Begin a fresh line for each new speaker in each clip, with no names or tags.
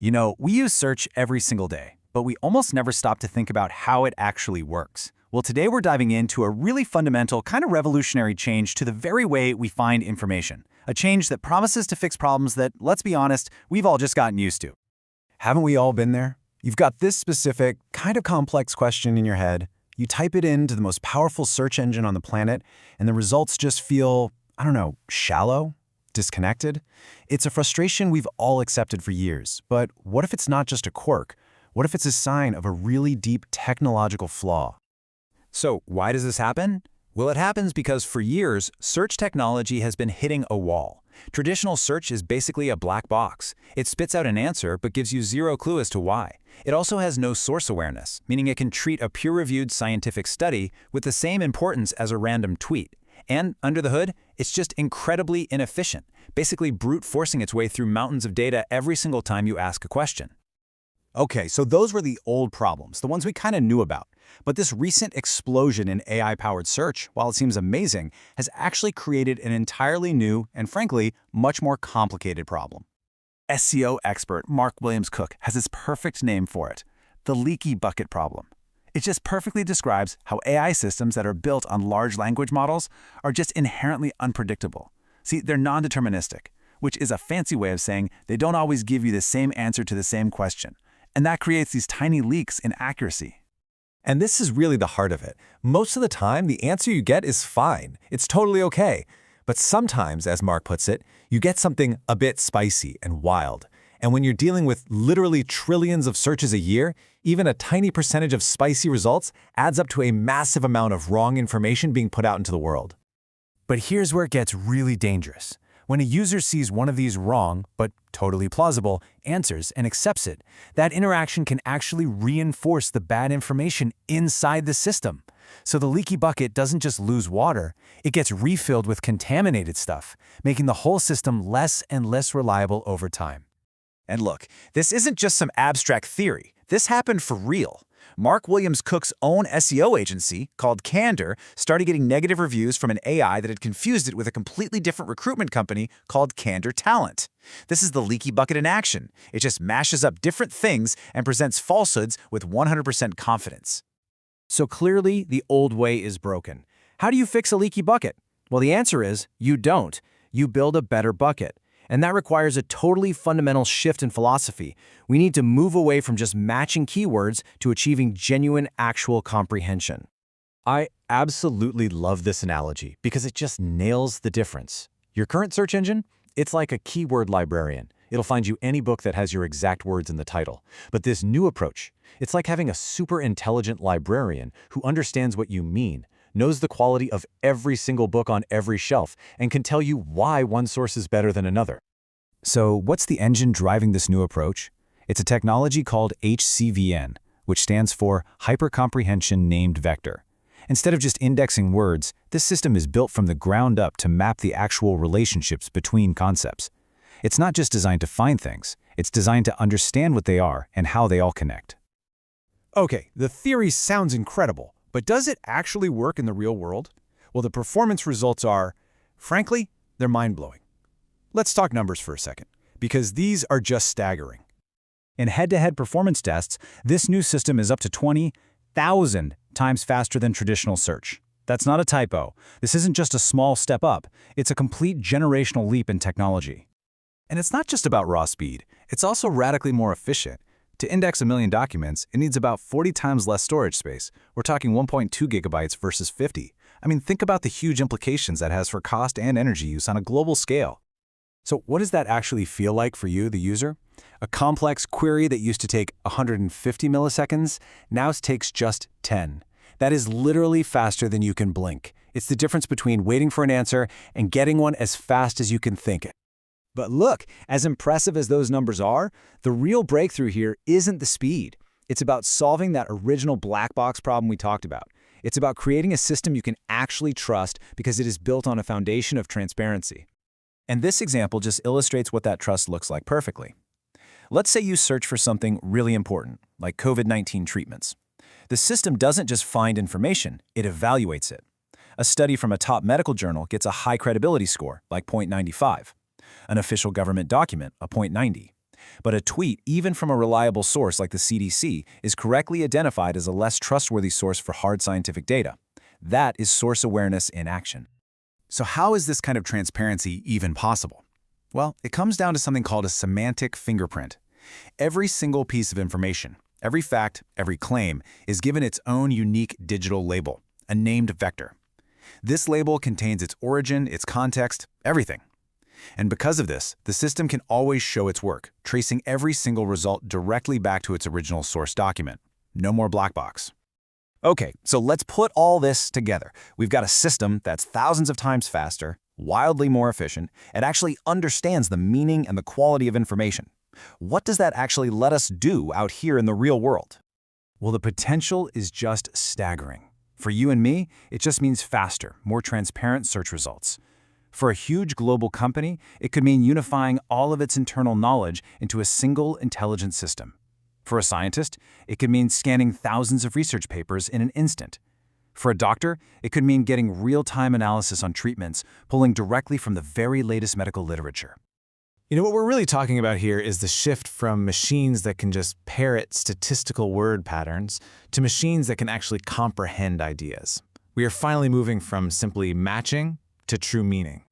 You know, we use search every single day, but we almost never stop to think about how it actually works. Well, today we're diving into a really fundamental, kind of revolutionary change to the very way we find information. A change that promises to fix problems that, let's be honest, we've all just gotten used to.
Haven't we all been there? You've got this specific, kind of complex question in your head. You type it into the most powerful search engine on the planet, and the results just feel, I don't know, shallow? Disconnected? It's a frustration we've all accepted for years. But what if it's not just a quirk? What if it's a sign of a really deep technological flaw?
So, why does this happen? Well, it happens because for years, search technology has been hitting a wall. Traditional search is basically a black box. It spits out an answer but gives you zero clue as to why. It also has no source awareness, meaning it can treat a peer-reviewed scientific study with the same importance as a random tweet. And under the hood, it's just incredibly inefficient, basically brute forcing its way through mountains of data every single time you ask a question.
Okay, so those were the old problems, the ones we kind of knew about. But this recent explosion in AI-powered search, while it seems amazing, has actually created an entirely new and, frankly, much more complicated problem.
SEO expert Mark Williams-Cook has his perfect name for it, the leaky bucket problem. It just perfectly describes how AI systems that are built on large language models are just inherently unpredictable. See, they're non-deterministic, which is a fancy way of saying they don't always give you the same answer to the same question. And that creates these tiny leaks in accuracy.
And this is really the heart of it. Most of the time, the answer you get is fine. It's totally okay. But sometimes, as Mark puts it, you get something a bit spicy and wild. And when you're dealing with literally trillions of searches a year, even a tiny percentage of spicy results adds up to a massive amount of wrong information being put out into the world.
But here's where it gets really dangerous. When a user sees one of these wrong, but totally plausible, answers and accepts it, that interaction can actually reinforce the bad information inside the system. So the leaky bucket doesn't just lose water, it gets refilled with contaminated stuff, making the whole system less and less reliable over time. And look, this isn't just some abstract theory. This happened for real. Mark Williams-Cook's own SEO agency, called Candor, started getting negative reviews from an AI that had confused it with a completely different recruitment company called Candor Talent. This is the leaky bucket in action. It just mashes up different things and presents falsehoods with 100% confidence.
So clearly, the old way is broken. How do you fix a leaky bucket? Well, the answer is you don't. You build a better bucket. And that requires a totally fundamental shift in philosophy. We need to move away from just matching keywords to achieving genuine, actual comprehension.
I absolutely love this analogy because it just nails the difference. Your current search engine, it's like a keyword librarian. It'll find you any book that has your exact words in the title. But this new approach, it's like having a super intelligent librarian who understands what you mean, knows the quality of every single book on every shelf, and can tell you why one source is better than another.
So what's the engine driving this new approach? It's a technology called HCVN, which stands for HyperComprehension Named Vector. Instead of just indexing words, this system is built from the ground up to map the actual relationships between concepts. It's not just designed to find things, it's designed to understand what they are and how they all connect.
Okay, the theory sounds incredible, but does it actually work in the real world? Well, the performance results are, frankly, they're mind-blowing. Let's talk numbers for a second, because these are just staggering.
In head-to-head performance tests, this new system is up to 20,000 times faster than traditional search. That's not a typo. This isn't just a small step up. It's a complete generational leap in technology. And it's not just about raw speed. It's also radically more efficient. To index 1 million documents, it needs about 40 times less storage space. We're talking 1.2 gigabytes versus 50. I mean, think about the huge implications that has for cost and energy use on a global scale.
So what does that actually feel like for you, the user? A complex query that used to take 150 milliseconds now takes just 10. That is literally faster than you can blink. It's the difference between waiting for an answer and getting one as fast as you can think it. But look, as impressive as those numbers are, the real breakthrough here isn't the speed. It's about solving that original black box problem we talked about. It's about creating a system you can actually trust because it is built on a foundation of transparency.
And this example just illustrates what that trust looks like perfectly. Let's say you search for something really important, like COVID-19 treatments. The system doesn't just find information, it evaluates it. A study from a top medical journal gets a high credibility score, like 0.95. An official government document, a 0.90. But a tweet, even from a reliable source like the CDC, is correctly identified as a less trustworthy source for hard scientific data. That is source awareness in action.
So how is this kind of transparency even possible? Well, it comes down to something called a semantic fingerprint. Every single piece of information, every fact, every claim, is given its own unique digital label, a named vector. This label contains its origin, its context, everything. And because of this, the system can always show its work, tracing every single result directly back to its original source document. No more black box.
Okay, so let's put all this together. We've got a system that's thousands of times faster, wildly more efficient, and actually understands the meaning and the quality of information. What does that actually let us do out here in the real world?
Well, the potential is just staggering. For you and me, it just means faster, more transparent search results. For a huge global company, it could mean unifying all of its internal knowledge into a single intelligent system. For a scientist, it could mean scanning thousands of research papers in an instant. For a doctor, it could mean getting real-time analysis on treatments, pulling directly from the very latest medical literature.
You know, what we're really talking about here is the shift from machines that can just parrot statistical word patterns to machines that can actually comprehend ideas. We are finally moving from simply matching to true meaning.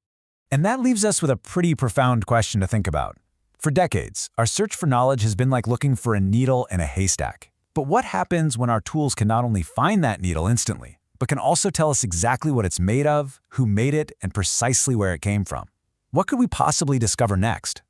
And that leaves us with a pretty profound question to think about. For decades, our search for knowledge has been like looking for a needle in a haystack. But what happens when our tools can not only find that needle instantly, but can also tell us exactly what it's made of, who made it, and precisely where it came from? What could we possibly discover next?